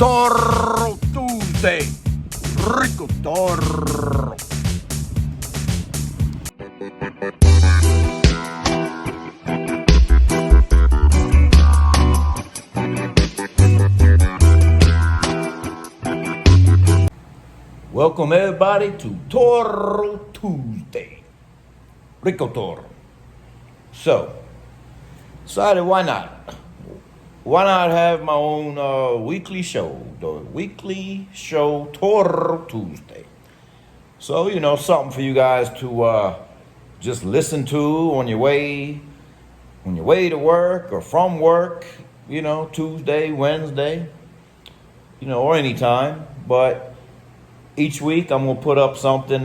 Toro Tuesday. Rico Toro. Welcome everybody to Toro Tuesday. Rico Toro. So, decided why not? Why not have my own weekly show, the weekly show Toro Tuesday. So, something for you guys to just listen to on your way to work or from work, Tuesday, Wednesday, or anytime. But each week I'm gonna put up something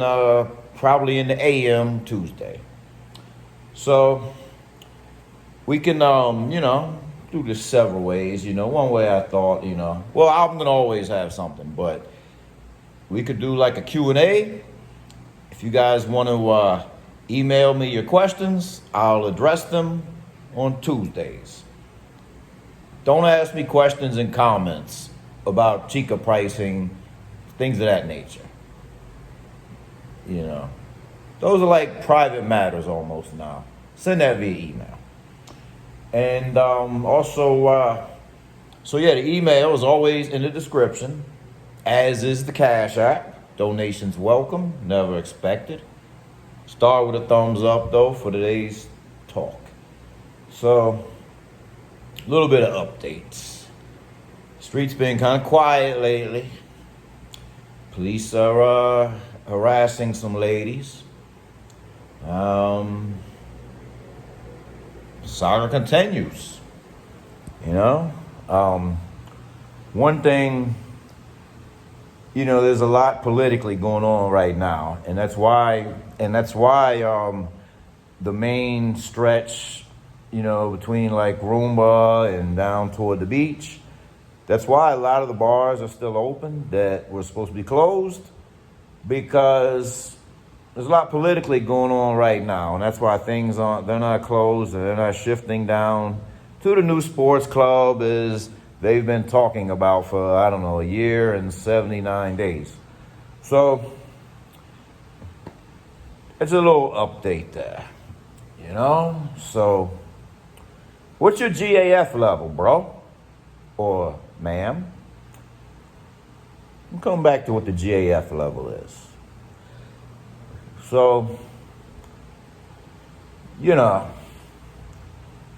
probably in the AM Tuesday. So we can do this several ways. One way I thought, well, I'm gonna always have something, but we could do like a Q&A. If you guys want to email me your questions, I'll address them on Tuesdays. Don't ask me questions and comments about chica pricing, things of that nature. Those are like private matters almost now. Send that via email. And the email is always in the description, as is the Cash App. Donations welcome, never expected. Start with a thumbs up though for today's talk. So, a little bit of updates. Street's been kind of quiet lately. Police are harassing some ladies. Saga continues. One thing, there's a lot politically going on right now, and that's why the main stretch, between like Roomba and down toward the beach, that's why a lot of the bars are still open that were supposed to be closed, because there's a lot politically going on right now, and that's why they're not closed and they're not shifting down to the new sports club as they've been talking about for, a year and 79 days. So it's a little update there, So what's your G.A.F level, bro? Or ma'am? I'm coming back to what the G.A.F level is. So,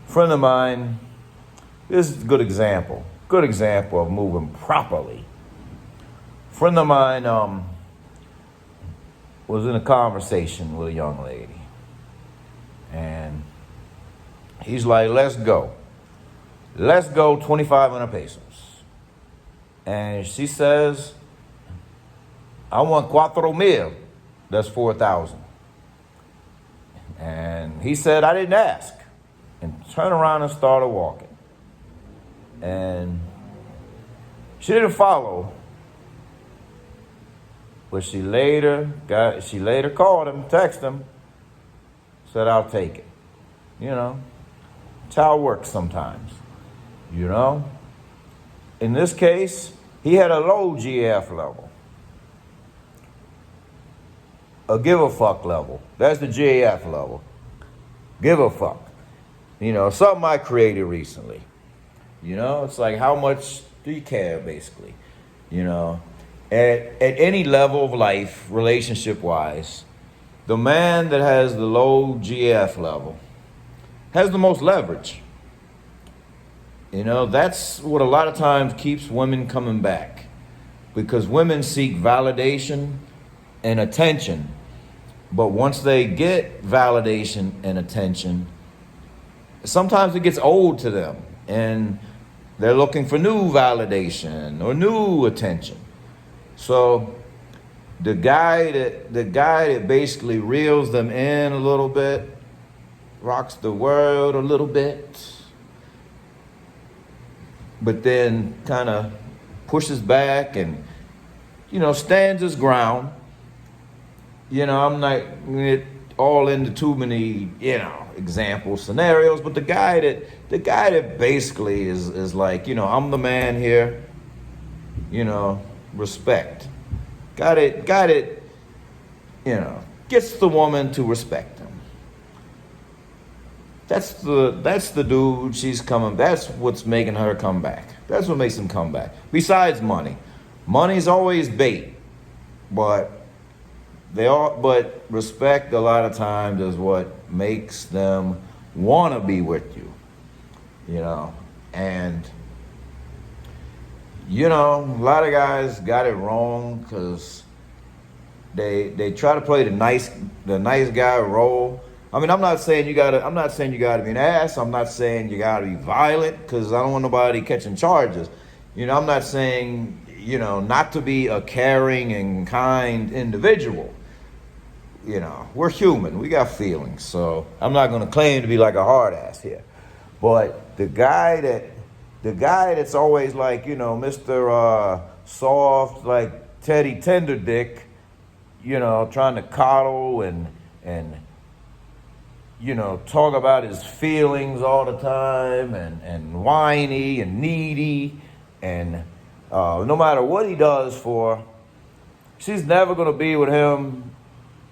friend of mine, this is a good example of moving properly. Friend of mine was in a conversation with a young lady, and he's like, let's go 2,500 pesos. And she says, I want 4,000. That's 4,000. And he said, I didn't ask. And turned around and started walking. And she didn't follow. But she later called him, texted him, said, I'll take it. It's how it works sometimes. In this case, he had a low G.A.F level. A give a fuck level. That's the G.A.F level. Give a fuck. Something I created recently. It's like, how much do you care, basically? At any level of life, relationship-wise, the man that has the low G.A.F level has the most leverage. That's what a lot of times keeps women coming back. Because women seek validation and attention. But once they get validation and attention, sometimes it gets old to them, and they're looking for new validation or new attention. So the guy that basically reels them in a little bit, rocks the world a little bit, but then kind of pushes back and stands his ground. I'm not all into too many, example scenarios, but the guy that basically is like, I'm the man here. respect. Got it, gets the woman to respect him. That's the dude she's coming. That's what's making her come back. That's what makes him come back. Besides money. Money's always bait. But respect a lot of times is what makes them want to be with you. And a lot of guys got it wrong because they try to play the nice guy role. I mean, I'm not saying you gotta be an ass. I'm not saying you gotta be violent because I don't want nobody catching charges. I'm not saying not to be a caring and kind individual. We're human. We got feelings. So I'm not gonna claim to be like a hard ass here. But the guy that's always like, Mr. Soft, like Teddy Tender Dick, trying to coddle and talk about his feelings all the time and whiny and needy and no matter what he does for, she's never going to be with him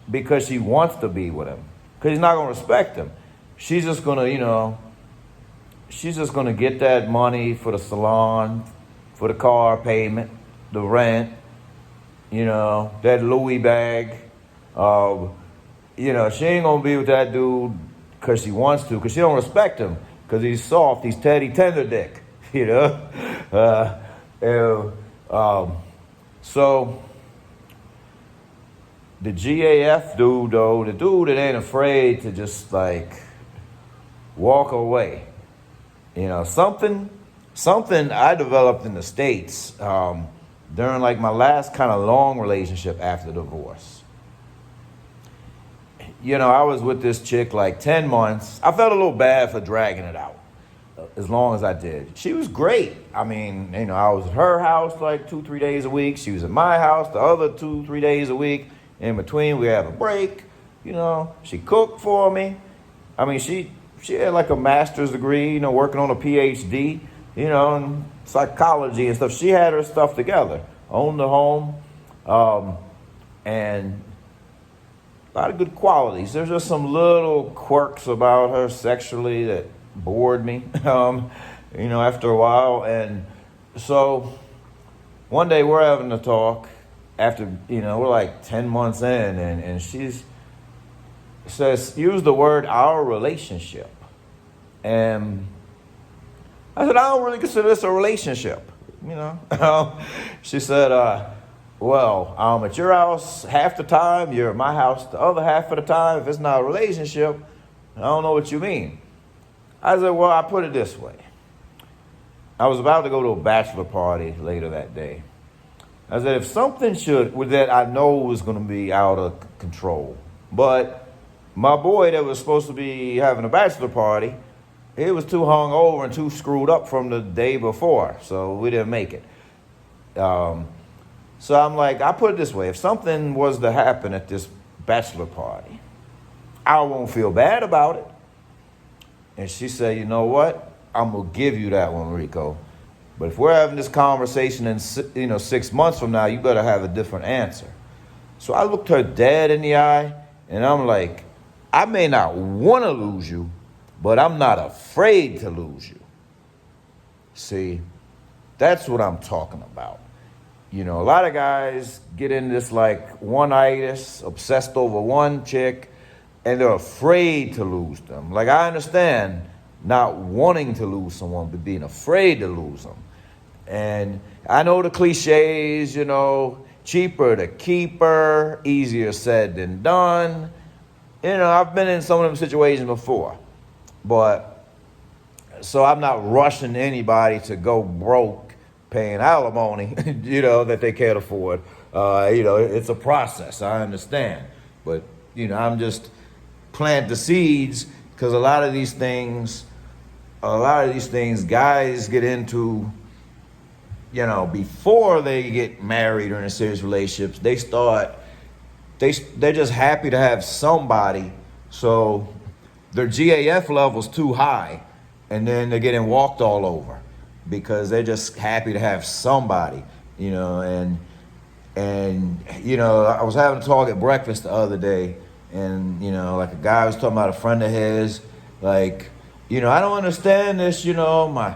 because she wants to be with him because he's not going to respect him. She's just going to, she's just going to get that money for the salon, for the car payment, the rent, that Louis bag. She ain't going to be with that dude because she wants to, because she don't respect him, because he's soft, he's Teddy Tender Dick, So the G.A.F. dude, though, the dude that ain't afraid to just, like, walk away. Something I developed in the States during, like, my last kind of long relationship after divorce. I was with this chick like 10 months. I felt a little bad for dragging it out as long as I did. She was great. I mean, I was at her house like 2-3 days a week. She was at my house the other 2-3 days a week. In between, we have a break. She cooked for me. I mean, she had like a master's degree, working on a PhD, in psychology and stuff. She had her stuff together, owned the home, and a lot of good qualities. There's just some little quirks about her sexually that bored me, after a while. And so one day we're having a talk after, we're like 10 months in, and she says, use the word our relationship. And I said, I don't really consider this a relationship, She said, well, I'm at your house half the time, you're at my house the other half of the time. If it's not a relationship, I don't know what you mean. I said, well, I put it this way. I was about to go to a bachelor party later that day. I said, if something that I know was going to be out of control, but my boy that was supposed to be having a bachelor party, he was too hungover and too screwed up from the day before, so we didn't make it. So I'm like, I put it this way. If something was to happen at this bachelor party, I won't feel bad about it. And she said, you know what? I'm going to give you that one, Rico. But if we're having this conversation in 6 months from now, you better have a different answer. So I looked her dead in the eye, and I'm like, I may not want to lose you, but I'm not afraid to lose you. See, that's what I'm talking about. A lot of guys get in this like one-itis, obsessed over one chick, and they're afraid to lose them. Like, I understand not wanting to lose someone, but being afraid to lose them. And I know the cliches, cheaper to keep her, easier said than done. I've been in some of them situations before. But, so I'm not rushing anybody to go broke paying alimony, that they can't afford. It's a process, I understand. But, I'm just planting the seeds because a lot of these things, guys get into, before they get married or in a serious relationship, they're just happy to have somebody. So their G.A.F. level's too high, and then they're getting walked all over because they're just happy to have somebody. you know, you know, I was having a talk at breakfast the other day, and you know, like a guy was talking about a friend of his, like, you know, I don't understand this, you know,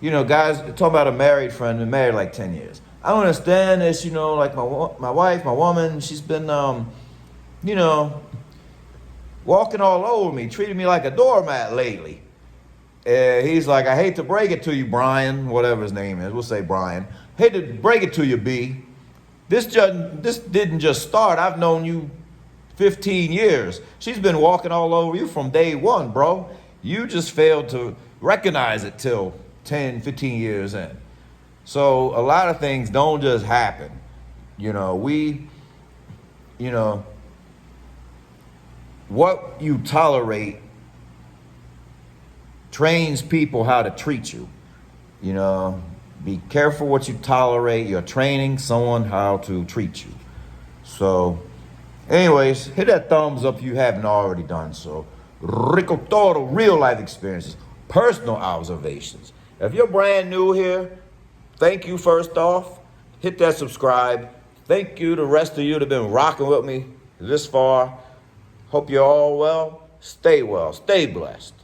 you know, guys talking about a married friend, been married like 10 years. I don't understand this, you know, like my wife, my woman, she's been, you know, walking all over me, treating me like a doormat lately. He's like, I hate to break it to you, Brian, whatever his name is. We'll say Brian. Hate to break it to you, B. This didn't just start. I've known you 15 years. She's been walking all over you from day one, bro. You just failed to recognize it till 10, 15 years in. So a lot of things don't just happen. You know, you know, what you tolerate trains people how to treat you. You know, be careful what you tolerate. You're training someone how to treat you. So, anyways, hit that thumbs up if you haven't already done so. Rico.toro, real life experiences, personal observations. If you're brand new here, thank you first off. Hit that subscribe. Thank you to the rest of you that have been rocking with me this far. Hope you're all well. Stay blessed.